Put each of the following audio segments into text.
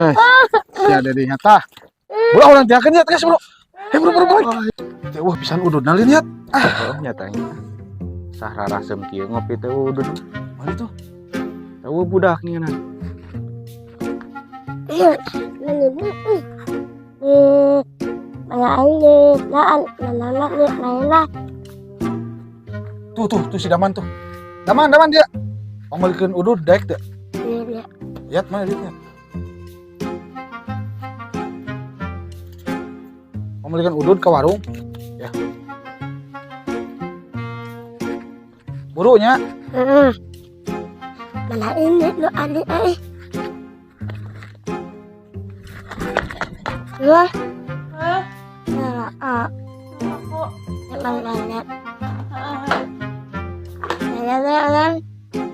Eh, ya dari nyata. Bro, orang tiakan ya, guys, bro. Bro, boy. Wah, pisan udud nalin ya. Nyatanya sah rarasem kieu ngopi teh udud. Mari tuh. Tahu budak nih kan. Tuh si Daman tuh. Daman dia. Pamulikeun udud daek teh. Lihat mana lihat. Pamulikeun udud ke warung. Ya. Burunya. Mana ini lo adik Wah.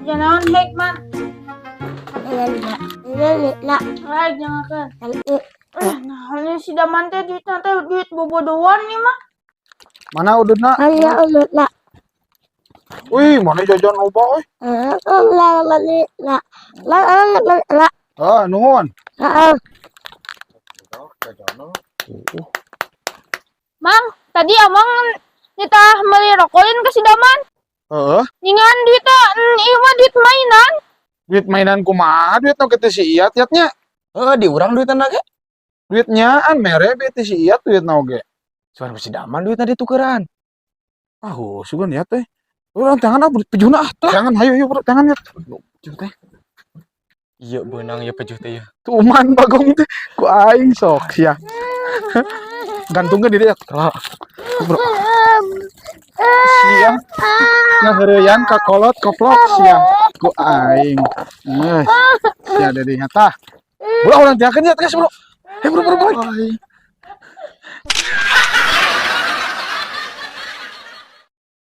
Jangan hikmat. Jangan. Nah, ini si Daman teh duit bobodohan nih mah. Mana ududna? Wih, mana jajan loba euy. Nuhun. Mang, tadi amang nitah beli rokolin ke si Daman. Heeh. Ningan duitnya, ieu mah duit mainan. Duit mainan kumaha duit nu kitu si Iyat yatnya. Di urang duitan lagi. Duitnya an mere beuti si Iyat duitna oge. Cuman si Daman duitna ditukeran. Sugan ya teh. Urang tangan pejuna teh. Jangan hayu bro tangan ya. Pejuh teh. Iya beunang ya pejuh teh ya. Tuman bagong teh ku aing sok sia. Gantungkeun di dieu. Bro. Sia. Ngaheureyan ka kolot koplok sia. Ku aing. Sia dari nyata. Bro orang tiakeun ya guys bro. Bro boy.